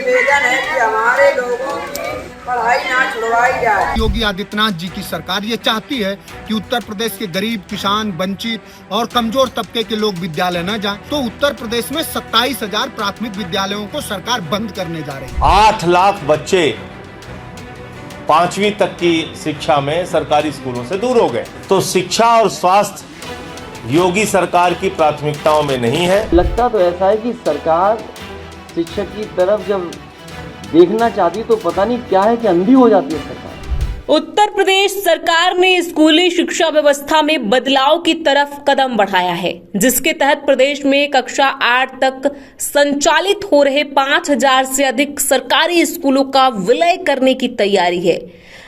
निवेदन है कि हमारे लोगों की पढ़ाई ना छुड़वाई जाए। योगी आदित्यनाथ जी की सरकार ये चाहती है कि उत्तर प्रदेश के गरीब, किसान, वंचित और कमजोर तबके के लोग विद्यालय न जाएं, तो उत्तर प्रदेश में 27,000 प्राथमिक विद्यालयों को सरकार बंद करने जा रही है। 8 लाख बच्चे 5वीं तक की शिक्षा में सरकारी स्कूलों से दूर हो गए। तो शिक्षा और स्वास्थ्य योगी सरकार की प्राथमिकताओं में नहीं है। लगता तो ऐसा है कि सरकार शिक्षक की तरफ जब देखना चाहती तो पता नहीं क्या है कि अंधी हो जाती है सरकार। उत्तर प्रदेश सरकार ने स्कूली शिक्षा व्यवस्था में बदलाव की तरफ कदम बढ़ाया है, जिसके तहत प्रदेश में कक्षा 8 तक संचालित हो रहे 5,000 से अधिक सरकारी स्कूलों का विलय करने की तैयारी है।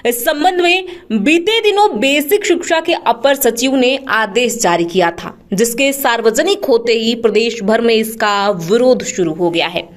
इस संबंध में बीते दिनों बेसिक शिक्षा के अपर सचिव ने आदेश जारी किया था, जिसके सार्वजनिक होते ही प्रदेश भर में इसका विरोध शुरू हो गया है।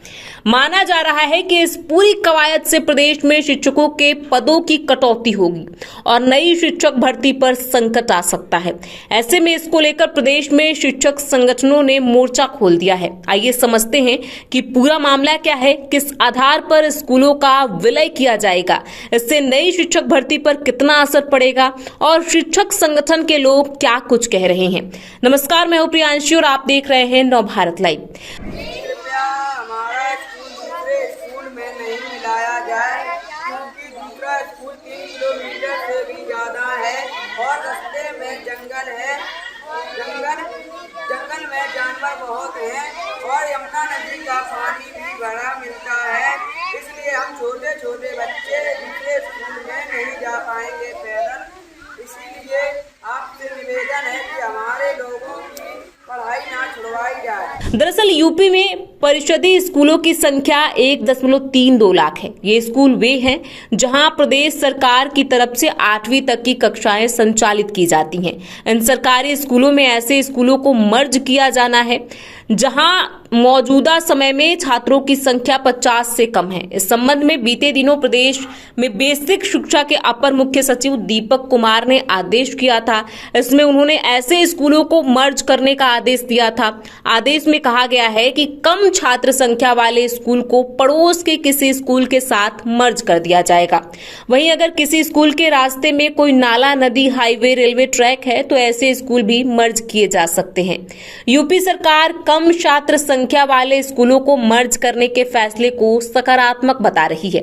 माना जा रहा है कि इस पूरी कवायद से प्रदेश में शिक्षकों के पदों की कटौती होगी और नई शिक्षक भर्ती पर संकट आ सकता है। ऐसे में इसको लेकर प्रदेश में शिक्षक संगठनों ने मोर्चा खोल दिया है। आइए समझते हैं कि पूरा मामला क्या है, किस आधार पर स्कूलों का विलय किया जाएगा, इससे नई शिक्षक भर्ती पर कितना असर पड़ेगा और शिक्षक संगठन के लोग क्या कुछ कह रहे हैं। नमस्कार, मैं हूं प्रियांशी और आप देख रहे हैं नव भारत लाइव। कृपया हमारा स्कूल दूसरे स्कूल में नहीं मिलाया जाए, क्योंकि दूसरा स्कूल 3 किलोमीटर से भी ज़्यादा है और रास्ते में जंगल है। जंगल में जानवर बहुत हैं और यमुना नदी का पानी भी भरा मिलता है। इसलिए हम छोटे छोटे बच्चे दूसरे स्कूल में नहीं जा पाएंगे पैदल। इसीलिए आपसे निवेदन है कि हमारे लोगों की पढ़ाई ना छुड़वाई जाए। दरअसल यूपी में परिषदीय स्कूलों की संख्या 1.32 लाख है। ये स्कूल वे हैं जहां प्रदेश सरकार की तरफ से 8वीं तक की कक्षाएं संचालित की जाती हैं। इन सरकारी स्कूलों में ऐसे स्कूलों को मर्ज किया जाना है जहां मौजूदा समय में छात्रों की संख्या 50 से कम है। इस संबंध में बीते दिनों प्रदेश में बेसिक शिक्षा के अपर मुख्य सचिव दीपक कुमार ने आदेश किया था। इसमें उन्होंने ऐसे स्कूलों को मर्ज करने का आदेश दिया था। आदेश में कहा गया है कि कम छात्र संख्या वाले स्कूल को पड़ोस के किसी स्कूल के साथ मर्ज कर दिया जाएगा। वहीं अगर किसी स्कूल के रास्ते में कोई नाला, नदी, हाईवे, रेलवे ट्रैक है तो ऐसे स्कूल भी मर्ज किए जा सकते हैं। यूपी सरकार कम छात्र संख्या वाले स्कूलों को मर्ज करने के फैसले को सकारात्मक बता रही है।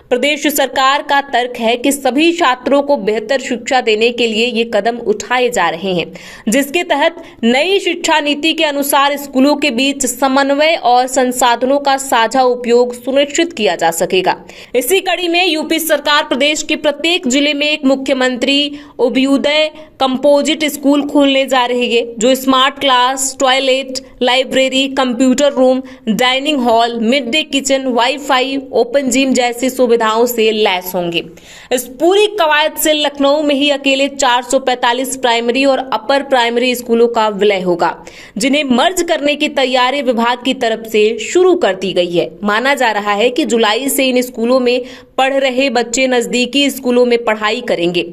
प्रदेश सरकार का तर्क है कि सभी छात्रों को बेहतर शिक्षा देने के लिए ये कदम उठाए जा रहे हैं, जिसके तहत नई शिक्षा नीति के अनुसार स्कूलों के बीच समन्वय और संसाधनों का साझा उपयोग सुनिश्चित किया जा सकेगा। इसी कड़ी में यूपी सरकार प्रदेश के प्रत्येक जिले में एक मुख्यमंत्री अभ्युदय कंपोजिट स्कूल खोलने जा रही है, जो smart class, toilet, library, computer room, dining hall, mid day kitchen, wifi, open gym जैसी सुविधाओं से लैस होंगे। इस पूरी कवायद से लखनऊ में ही अकेले 445 प्राइमरी और अपर प्राइमरी स्कूलों का विलय होगा, जिन्हें मर्ज करने की तैयारी विभाग की तरफ से शुरू कर दी गई है। माना जा रहा है कि जुलाई से इन स्कूलों में पढ़ रहे बच्चे नजदीकी स्कूलों में पढ़ाई करेंगे।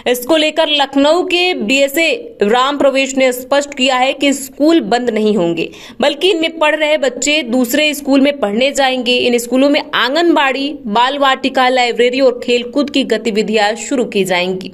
इसको लेकर लखनऊ के डीएसए राम प्रवेश ने स्पष्ट किया है कि स्कूल बंद नहीं होंगे, बल्कि इनमें पढ़ रहे बच्चे दूसरे स्कूल में पढ़ने जाएंगे। इन स्कूलों में आंगनबाड़ी, बाल वाटिका, लाइब्रेरी और खेलकूद की गतिविधियां शुरू की जाएंगी।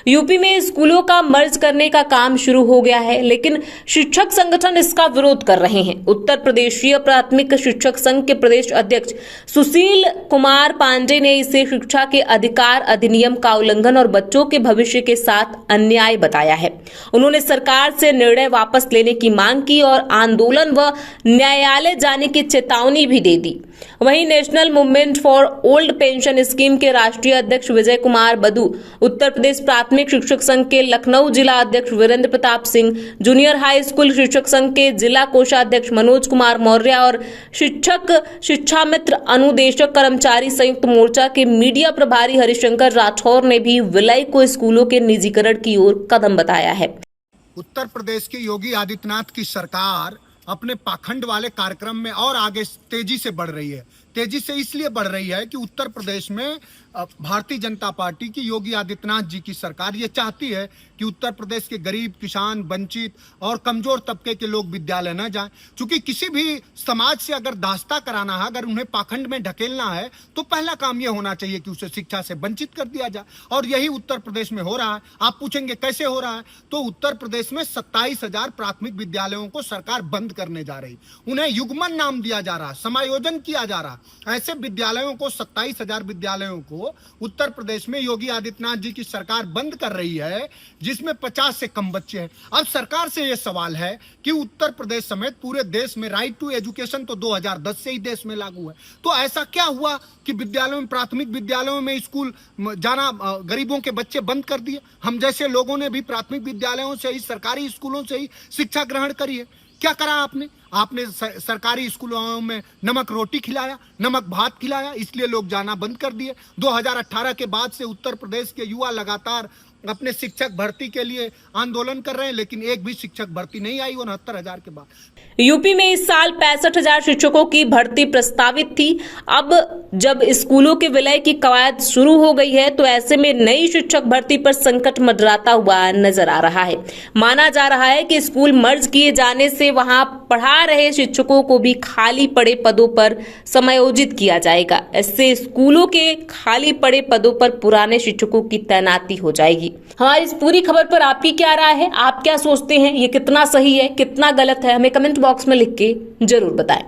यूपी में स्कूलों का मर्ज करने का काम शुरू हो गया है, लेकिन शिक्षक संगठन इसका विरोध कर रहे हैं। उत्तर प्रदेशीय प्राथमिक शिक्षक संघ के प्रदेश अध्यक्ष सुशील कुमार पांडे ने इसे शिक्षा के अधिकार अधिनियम का उल्लंघन और बच्चों के भविष्य के साथ अन्याय बताया है। उन्होंने सरकार से निर्णय वापस लेने की मांग की और आंदोलन व न्यायालय जाने की चेतावनी भी दे दी। वहीं national movement for old pension scheme के राष्ट्रीय अध्यक्ष विजय कुमार बधु, उत्तर प्रदेश प्राथमिक शिक्षक संघ के लखनऊ जिला अध्यक्ष Virendra Pratap Singh, junior high school शिक्षक संघ के जिला कोषाध्यक्ष मनोज कुमार मौर्य और शिक्षक शिक्षा मित्र अनुदेशक कर्मचारी संयुक्त मोर्चा के मीडिया प्रभारी हरिशंकर राठौर ने भी विलय को स्कूलों के निजीकरण की ओर कदम बताया है। उत्तर प्रदेश की योगी आदित्यनाथ की सरकार अपने पाखंड वाले कार्यक्रम में और आगे तेजी से बढ़ रही है। तेजी से इसलिए बढ़ रही है कि उत्तर प्रदेश में भारतीय जनता पार्टी की योगी आदित्यनाथ जी की सरकार ये चाहती है कि उत्तर प्रदेश के गरीब, किसान, वंचित और कमजोर तबके के लोग विद्यालय न जाएं। क्योंकि किसी भी समाज से अगर दास्ता कराना है, अगर उन्हें पाखंड में ढकेलना है, तो पहला काम यह होना चाहिए कि उसे शिक्षा से वंचित कर दिया जाए। और यही उत्तर प्रदेश में हो रहा है। आप पूछेंगे कैसे हो रहा है, तो उत्तर प्रदेश में 27,000 प्राथमिक विद्यालयों को सरकार बंद करने जा रही, उन्हें युग्मन नाम दिया जा रहा, समायोजन किया जा रहा। ऐसे विद्यालयों को, 27,000 विद्यालयों को उत्तर प्रदेश में योगी आदित्यनाथ जी की सरकार बंद कर रही है, जिसमें 50 से कम बच्चे हैं। अब सरकार से यह सवाल है कि उत्तर प्रदेश समेत पूरे देश में राइट टू एजुकेशन तो 2010 से ही देश में लागू है, तो ऐसा क्या हुआ कि विद्यालयों में, प्राथमिक विद्यालयों में स्कूल जाना गरीबों के बच्चे बंद कर दिए? हम जैसे लोगों ने भी प्राथमिक विद्यालयों से ही, सरकारी स्कूलों से ही शिक्षा ग्रहण करी है। क्या करा आपने सरकारी स्कूलों में नमक रोटी खिलाया, नमक भात खिलाया, इसलिए लोग जाना बंद कर दिए। 2018 के बाद से उत्तर प्रदेश के युवा लगातार अपने शिक्षक भर्ती के लिए आंदोलन कर रहे हैं, लेकिन एक भी शिक्षक भर्ती नहीं आई 69,000 के बाद। यूपी में इस साल 65,000 शिक्षकों की भर्ती प्रस्तावित थी। अब जब स्कूलों के विलय की कवायद शुरू हो गई है, तो ऐसे में नई शिक्षक भर्ती पर संकट मंडराता हुआ नजर आ रहा है। माना जा रहा है कि स्कूल मर्ज किए जाने से वहां पढ़ा रहे शिक्षकों को भी खाली पड़े पदों पर समायोजित किया जाएगा। इससे स्कूलों के खाली पड़े पदों पर पुराने शिक्षकों की तैनाती हो जाएगी। हमारी इस पूरी खबर पर आपकी क्या राय है? आप क्या सोचते हैं? ये कितना सही है, कितना गलत है? हमें कमेंट बॉक्स में लिख के जरूर बताएं।